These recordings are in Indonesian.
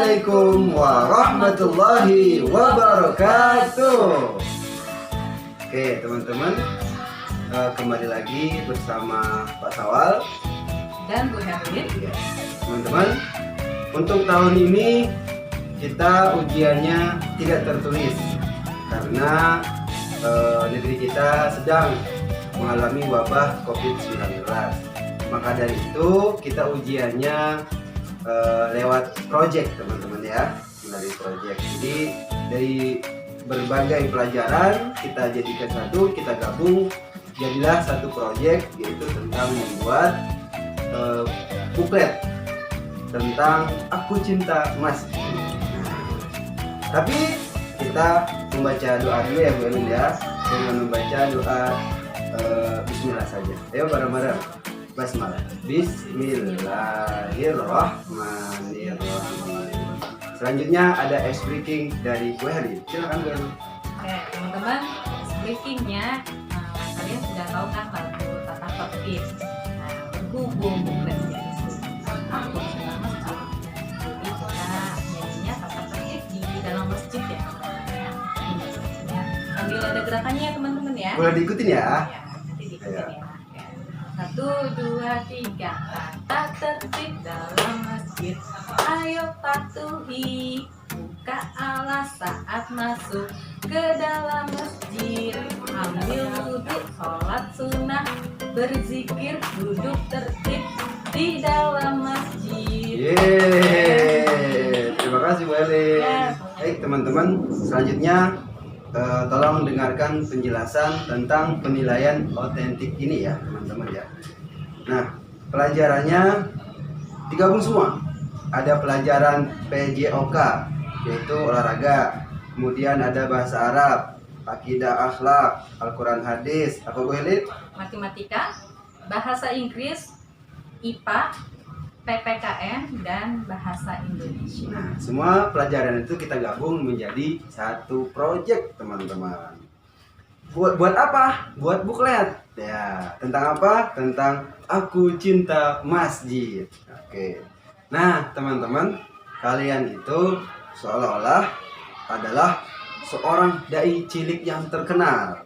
Assalamualaikum warahmatullahi wabarakatuh. Oke teman-teman, kembali lagi bersama Pak Sawal dan Bu Herlin. Ya, teman-teman, untuk tahun ini kita ujiannya tidak tertulis karena negeri kita sedang mengalami wabah COVID-19. Maka dari itu kita ujiannya lewat project teman-teman ya, dari project. Jadi dari berbagai pelajaran kita jadikan satu, kita gabung jadilah satu project, yaitu tentang membuat buklet tentang Aku Cinta Mas. Tapi kita membaca doa dulu ya Bu Elin ya, dengan membaca doa Bismillah saja. Ayo bareng-bareng. Basmalah. Bismillahirrahmanirrahim. Selanjutnya ada ice breaking dari Bu Heri. Silakan Bu Heri. Oke teman-teman, ice breakingnya kalian sudah tahu kan lagu Tata Tertib. Berhubung bukletnya Aku Cinta Masjid, jadi kita nyanyinya Tata Tertib di dalam masjid ya. Sambil ada gerakannya ya teman-teman ya. Boleh diikutin ya. Nanti diikutin ya. 1, 2, 3. Tata tertib dalam masjid, ayo patuhi. Buka alas saat masuk ke dalam masjid. Ambil wudhu, sholat sunnah, berzikir, duduk tertib di dalam masjid. Yeay, terima kasih Bu Elin. Ya. Baik teman-teman, selanjutnya tolong dengarkan penjelasan tentang penilaian otentik ini ya teman-teman ya. Nah, pelajarannya digabung semua. Ada pelajaran PJOK, yaitu olahraga. Kemudian ada bahasa Arab, akidah akhlak, Al-Quran hadis, apa Bu Elin? Matematika, bahasa Inggris, IPA, PPKN, dan bahasa Indonesia. Nah, semua pelajaran itu kita gabung menjadi satu project teman-teman. Buat apa? Buat buklet. Ya, tentang apa? Tentang Aku Cinta Masjid. Oke. Nah, teman-teman, kalian itu seolah-olah adalah seorang dai cilik yang terkenal,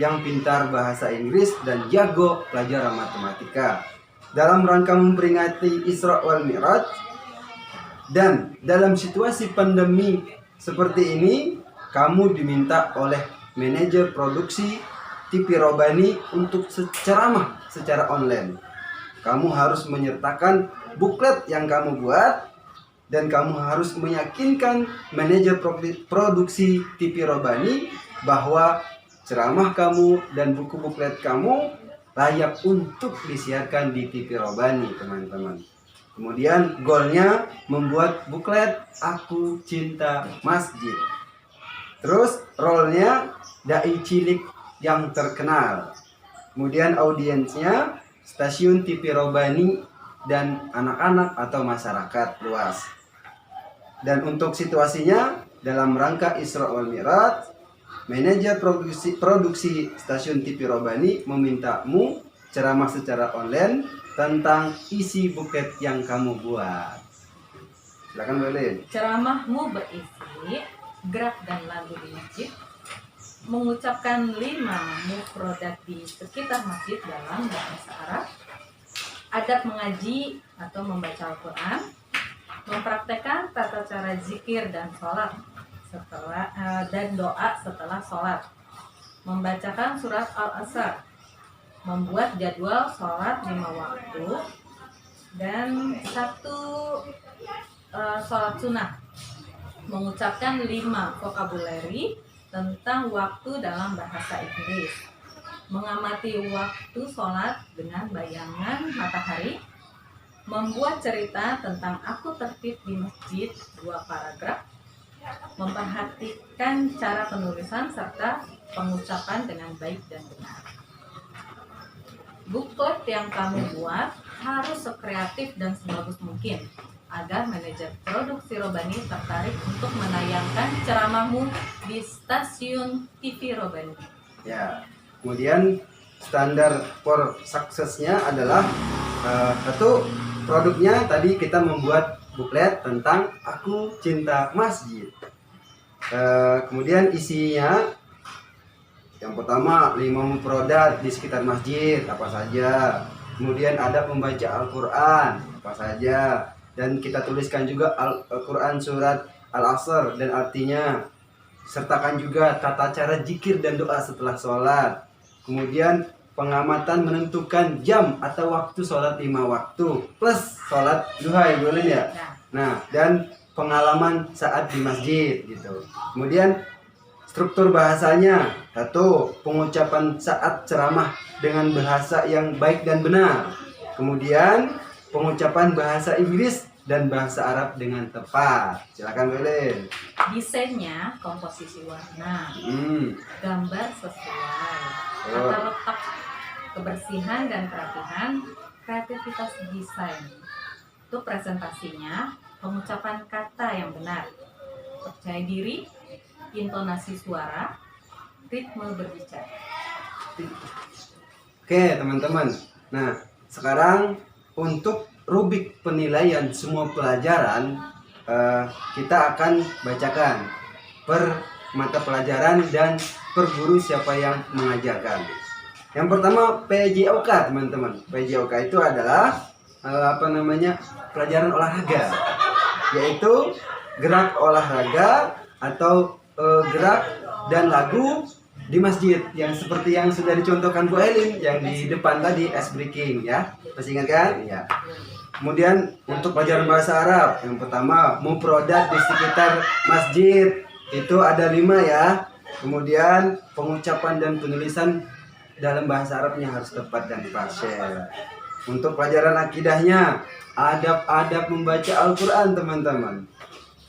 yang pintar bahasa Inggris dan jago pelajaran matematika. Dalam rangka memperingati Isra wal Mi'raj dan dalam situasi pandemi seperti ini, kamu diminta oleh manajer produksi TV Robani untuk ceramah secara online. Kamu harus menyertakan buklet yang kamu buat dan kamu harus meyakinkan manajer produksi TV Robani bahwa ceramah kamu dan buku buklet kamu layak untuk disiarkan di TV Robani teman-teman. Kemudian goalnya membuat buklet Aku Cinta Masjid. Terus role-nya dai cilik yang terkenal. Kemudian audiensnya stasiun TV Robani dan anak-anak atau masyarakat luas. Dan untuk situasinya dalam rangka Isra wal Mi'raj, manajer produksi stasiun TV Robani memintamu ceramah secara online tentang isi buklet yang kamu buat. Silakan Bu Elin. Ceramahmu berisi gerak dan lagu di masjid, mengucapkan 5 mufrodat di sekitar masjid dalam bahasa Arab, adab mengaji atau membaca Al-Quran, mempraktekkan tata cara zikir dan sholat dan doa setelah sholat, membacakan surat Al-Asr, membuat jadwal sholat 5 waktu, dan 1 sholat sunnah, mengucapkan 5 vocabulary tentang waktu dalam bahasa Inggris, mengamati waktu sholat dengan bayangan matahari, membuat cerita tentang Aku Tertib di masjid 2 paragraf, memperhatikan cara penulisan serta pengucapan dengan baik dan benar. Buklet yang kamu buat harus sekreatif dan sebagus mungkin agar manajer produksi Robani tertarik untuk menayangkan ceramahmu di stasiun TV Robani. Ya, kemudian standar for suksesnya adalah satu, produknya tadi kita membuat buklet tentang Aku Cinta Masjid. Kemudian isinya yang pertama 5 mufrodat di sekitar masjid apa saja. Kemudian ada membaca Al-Quran apa saja. Dan kita tuliskan juga Al-Quran surat Al-Asr dan artinya. Sertakan juga tata cara zikir dan doa setelah sholat. Kemudian pengamatan menentukan jam atau waktu sholat 5 waktu plus sholat duha ya boleh ya. Nah, dan pengalaman saat di masjid gitu. Kemudian struktur bahasanya, satu, pengucapan saat ceramah dengan bahasa yang baik dan benar. Kemudian pengucapan bahasa Inggris dan bahasa Arab dengan tepat. Silakan Belin. Desainnya komposisi warna, gambar sesuai, Oh. tata letak, kebersihan dan kerapihan, kreativitas desain. Itu presentasinya, pengucapan kata yang benar, percaya diri, intonasi suara, ritme berbicara. Oke teman-teman. Nah sekarang untuk rubrik penilaian semua pelajaran kita akan bacakan per mata pelajaran dan per guru siapa yang mengajarkan. Yang pertama PJOK teman-teman. PJOK itu adalah pelajaran olahraga, yaitu gerak olahraga atau gerak dan lagu di masjid yang seperti yang sudah dicontohkan Bu Elin yang di depan tadi ice breaking ya. Masih ingat kan? Ya. Kemudian untuk pelajaran bahasa Arab yang pertama mufrodat di sekitar masjid itu ada 5 ya. Kemudian pengucapan dan penulisan dalam bahasa Arabnya harus tepat dan fasih. Untuk pelajaran akidahnya adab-adab membaca Al-Quran teman-teman.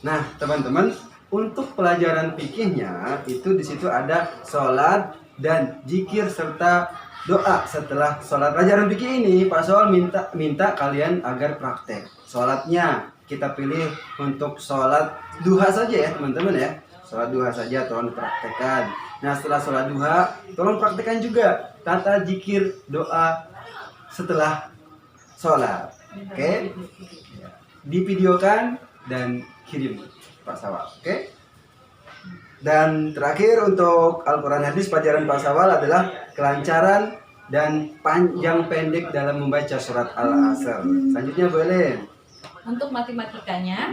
Nah teman-teman, untuk pelajaran fikihnya itu di situ ada sholat dan zikir serta doa setelah sholat. Pelajaran fikih ini Pak Sol minta kalian agar praktek. Sholatnya kita pilih untuk sholat duha saja ya teman-teman ya. Sholat duha saja tolong praktekkan. Nah setelah sholat duha tolong praktekkan juga tata zikir doa setelah sholat. Oke? Divideokan dan kirim Pak Sawal. Oke? Dan terakhir untuk Al-Quran hadis pelajaran Pak Sawal adalah kelancaran dan panjang pendek dalam membaca surat Al-Asr. Selanjutnya boleh. Untuk matematikanya,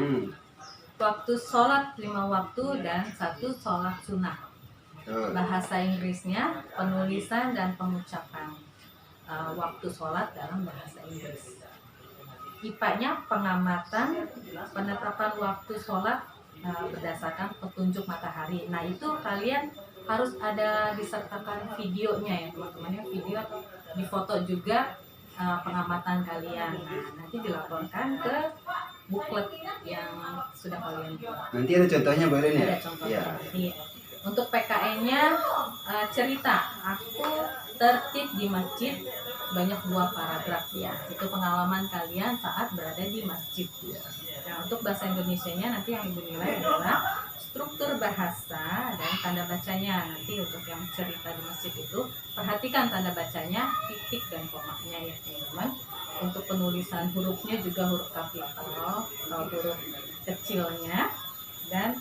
waktu sholat 5 waktu dan 1 sholat sunnah. Bahasa Inggrisnya penulisan dan pengucapan waktu sholat dalam bahasa Inggris. IPA-nya pengamatan penetapan waktu sholat berdasarkan petunjuk matahari. Nah itu kalian harus ada disertakan videonya ya teman-teman. Video difoto juga pengamatan kalian. Nah nanti dilaporkan ke buklet yang sudah kalian buat. Nanti ada contohnya boleh ya? Ada contohnya. Ya. Untuk PKN-nya cerita aku tertib di masjid banyak 2 paragraf ya. Itu pengalaman kalian saat berada di masjid. Nah, untuk bahasa Indonesianya nanti yang Ibu nilai adalah struktur bahasa dan tanda bacanya. Nanti untuk yang cerita di masjid itu perhatikan tanda bacanya, titik dan komanya ya teman-teman. Untuk penulisan hurufnya juga huruf kapital atau huruf kecilnya dan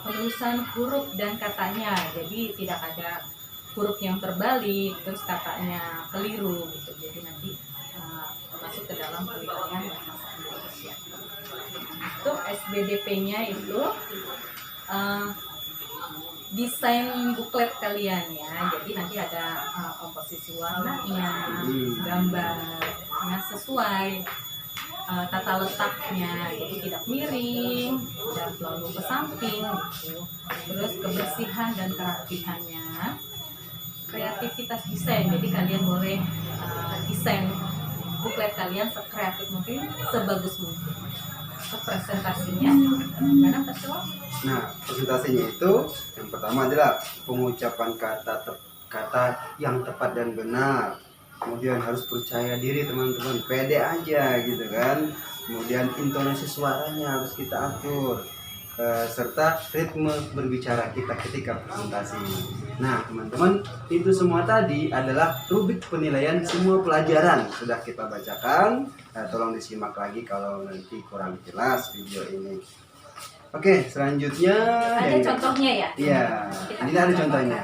penulisan huruf dan katanya. Jadi tidak ada huruf yang terbalik terus katanya keliru gitu. Jadi nanti masuk ke dalam penilaian bahasa Indonesia. Untuk SBDP-nya itu desain buklet kalian ya. Jadi nanti ada komposisi warnanya, gambarnya sesuai, tata letaknya, jadi tidak miring dan selalu ke samping gitu. Terus kebersihan dan kerapihannya, kreativitas desain. Jadi kalian boleh desain buklet kalian sekreatif mungkin, sebagus mungkin. Presentasinya mana Pak? Nah presentasinya itu yang pertama adalah pengucapan kata yang tepat dan benar. Kemudian harus percaya diri teman-teman, pede aja gitu kan. Kemudian intonasi suaranya harus kita atur. serta ritme berbicara kita ketika presentasi. Nah, teman-teman, itu semua tadi adalah rubrik penilaian semua pelajaran sudah kita bacakan. Tolong disimak lagi kalau nanti kurang jelas video ini. Oke, selanjutnya Ada contohnya ya? Iya, Kita ini ada contohkan. contohnya.